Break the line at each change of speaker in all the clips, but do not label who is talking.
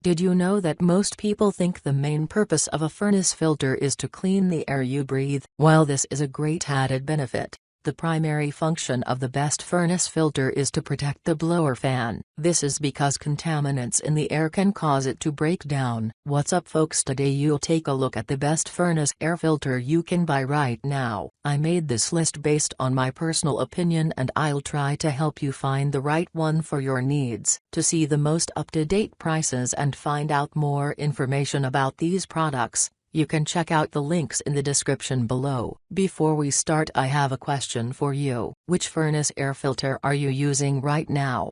Did you know that most people think the main purpose of a furnace filter is to clean the air you breathe? While this is a great added benefit, the primary function of the best furnace filter is to protect the blower fan. This is because contaminants in the air can cause it to break down. What's up folks, today you'll take a look at the best furnace air filter you can buy right now. I made this list based on my personal opinion and I'll try to help you find the right one for your needs. To see the most up-to-date prices and find out more information about these products, you can check out the links in the description below. Before we start, I have a question for you. Which furnace air filter are you using right now?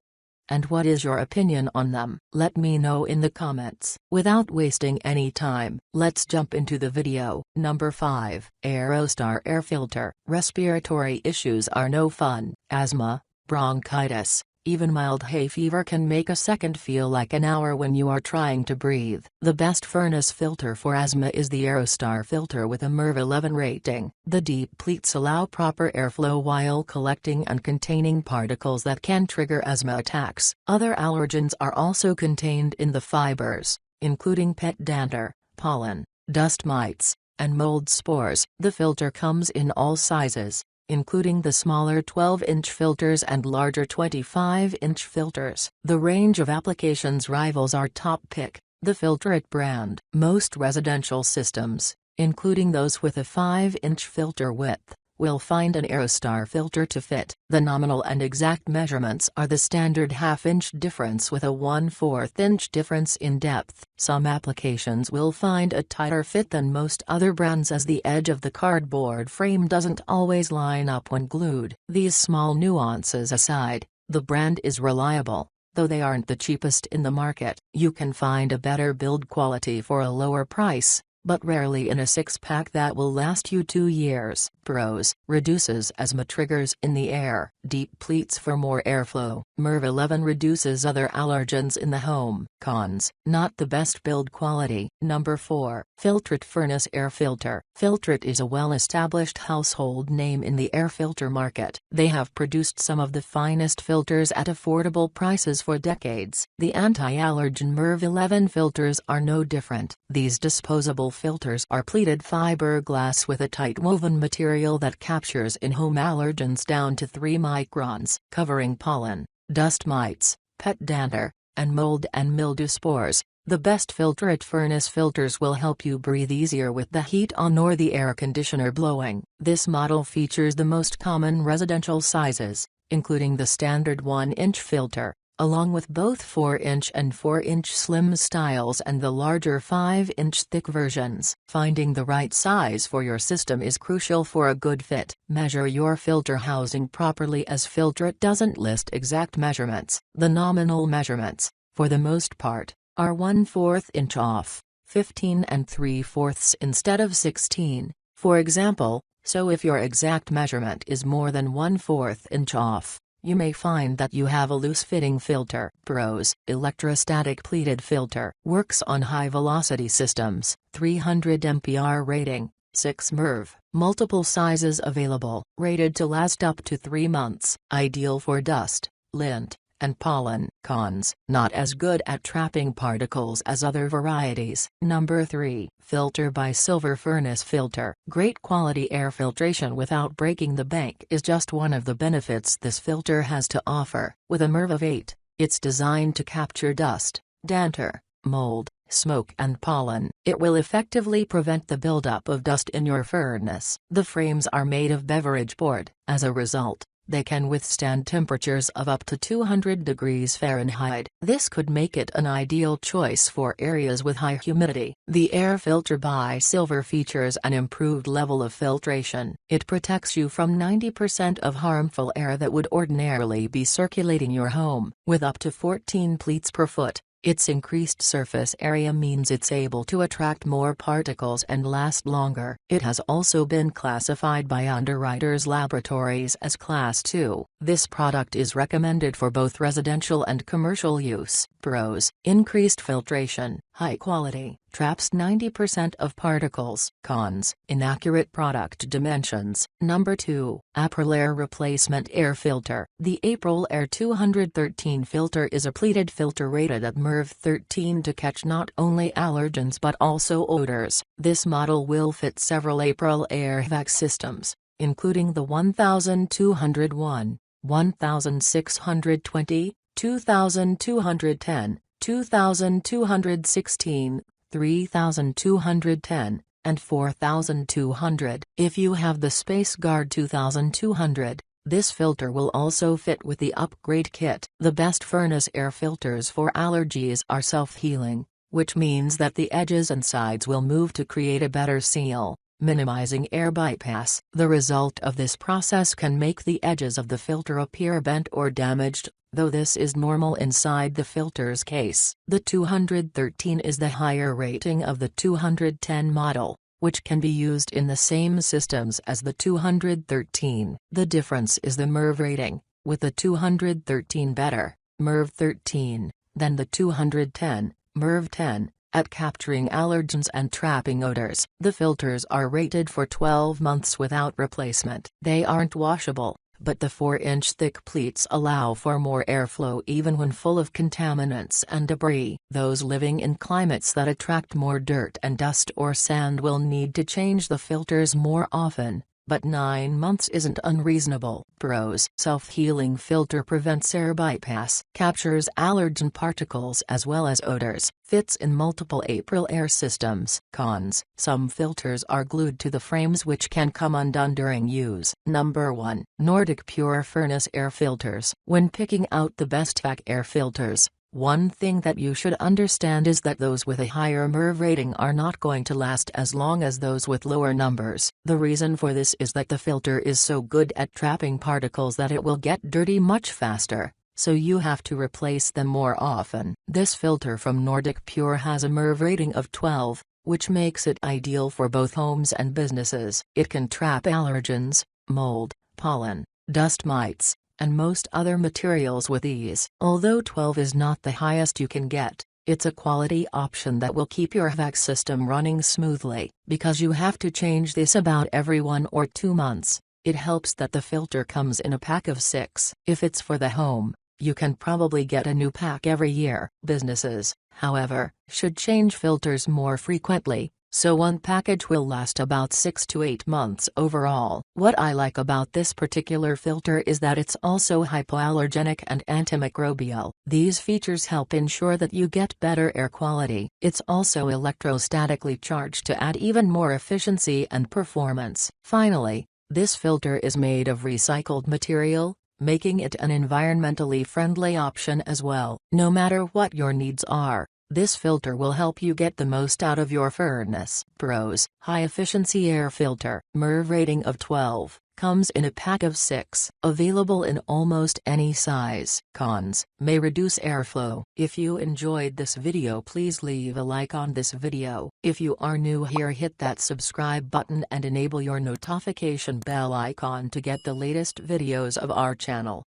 And what is your opinion on them? Let me know in the comments. Without wasting any time, let's jump into the video. Number 5. Aerostar Air Filter. Respiratory issues are no fun. Asthma, bronchitis, even mild hay fever can make a second feel like an hour when you are trying to breathe. The best furnace filter for asthma is the Aerostar filter with a MERV 11 rating. The deep pleats allow proper airflow while collecting and containing particles that can trigger asthma attacks. Other allergens are also contained in the fibers, including pet dander, pollen, dust mites, and mold spores. The filter comes in all sizes, including the smaller 12-inch filters and larger 25-inch filters. The range of applications rivals our top pick, the Filtrete brand. Most residential systems, including those with a 5-inch filter width, will find an Aerostar filter to fit. The nominal and exact measurements are the standard half-inch difference with a 1/4 inch difference in depth. Some applications will find a tighter fit than most other brands as the edge of the cardboard frame doesn't always line up when glued. These small nuances aside, the brand is reliable. Though they aren't the cheapest in the market, you can find a better build quality for a lower price, but rarely in a 6-pack that will last you 2 years. Pros: reduces asthma triggers in the air. Deep pleats for more airflow. MERV 11 reduces other allergens in the home. Cons: not the best build quality. Number 4. Filtrete Furnace Air Filter. Filtrete is a well-established household name in the air filter market. They have produced some of the finest filters at affordable prices for decades. The anti-allergen MERV 11 filters are no different. These disposable filters are pleated fiberglass with a tight woven material that captures in-home allergens down to 3 microns, covering pollen, dust mites, pet dander, and mold and mildew spores. The best Filtrete furnace filters will help you breathe easier with the heat on or the air conditioner blowing. This model features the most common residential sizes, including the standard 1-inch filter, along with both 4-inch and 4-inch slim styles and the larger 5-inch thick versions. Finding the right size for your system is crucial for a good fit. Measure your filter housing properly as Filtrete doesn't list exact measurements. The nominal measurements, for the most part, are 1/4 inch off, 15 3/4 instead of 16, for example, so if your exact measurement is more than 1/4 inch off, you may find that you have a loose-fitting filter. Pros: electrostatic pleated filter. Works on high-velocity systems. 300 mpr rating. 6 MERV. Multiple sizes available. Rated to last up to 3 months. Ideal for dust, lint, and pollen. Cons: not as good at trapping particles as other varieties. Number 3. FilterBuy Silver Furnace Filter. Great quality air filtration without breaking the bank is just one of the benefits this filter has to offer. With a MERV of 8, it's designed to capture dust, dander, mold, smoke and pollen. It will effectively prevent the buildup of dust in your furnace. The frames are made of beverage board. As a result, they can withstand temperatures of up to 200 degrees Fahrenheit. This could make it an ideal choice for areas with high humidity. The Air FilterBuy Silver features an improved level of filtration. It protects you from 90% of harmful air that would ordinarily be circulating your home. With up to 14 pleats per foot, its increased surface area means it's able to attract more particles and last longer. It has also been classified by Underwriters Laboratories as Class 2. This product is recommended for both residential and commercial use. Pros: increased filtration, high quality, traps 90% of particles. Cons: inaccurate product dimensions. Number 2. Aprilaire Replacement Air Filter. The Aprilaire 213 filter is a pleated filter rated at MERV 13 to catch not only allergens but also odors. This model will fit several Aprilaire HVAC systems, including the 1201, 1620, 2210, 2216, 3210, and 4200. If you have the Space Guard 2200, this filter will also fit with the upgrade kit. The best furnace air filters for allergies are self-healing, which means that the edges and sides will move to create a better seal, minimizing air bypass. The result of this process can make the edges of the filter appear bent or damaged, though this is normal inside the filter's case. The 213 is the higher rating of the 210 model, which can be used in the same systems as the 213. The difference is the MERV rating, with the 213 better, MERV 13, than the 210, MERV 10, at capturing allergens and trapping odors. The filters are rated for 12 months without replacement. They aren't washable, but the 4-inch thick pleats allow for more airflow even when full of contaminants and debris. Those living in climates that attract more dirt and dust or sand will need to change the filters more often, but 9 months isn't unreasonable. Pros: self-healing filter prevents air bypass, captures allergen particles as well as odors, fits in multiple Aprilaire systems. Cons: some filters are glued to the frames which can come undone during use. Number 1. Nordic Pure Furnace Air Filters. When picking out the best HVAC air filters, one thing that you should understand is that those with a higher MERV rating are not going to last as long as those with lower numbers. The reason for this is that the filter is so good at trapping particles that it will get dirty much faster, so you have to replace them more often. This filter from Nordic Pure has a MERV rating of 12, which makes it ideal for both homes and businesses. It can trap allergens, mold, pollen, dust mites, and most other materials with ease. Although 12 is not the highest you can get, it's a quality option that will keep your HVAC system running smoothly. Because you have to change this about every 1 or 2 months, it helps that the filter comes in a pack of 6. If it's for the home, you can probably get a new pack every year. Businesses, however, should change filters more frequently, so one package will last about 6 to 8 months overall. What I like about this particular filter is that it's also hypoallergenic and antimicrobial. These features help ensure that you get better air quality. It's also electrostatically charged to add even more efficiency and performance. Finally, this filter is made of recycled material, making it an environmentally friendly option as well. No matter what your needs are, this filter will help you get the most out of your furnace. Pros: high-efficiency air filter, MERV rating of 12, comes in a pack of 6, available in almost any size. Cons: may reduce airflow. If you enjoyed this video, please leave a like on this video. If you are new here, hit that subscribe button and enable your notification bell icon to get the latest videos of our channel.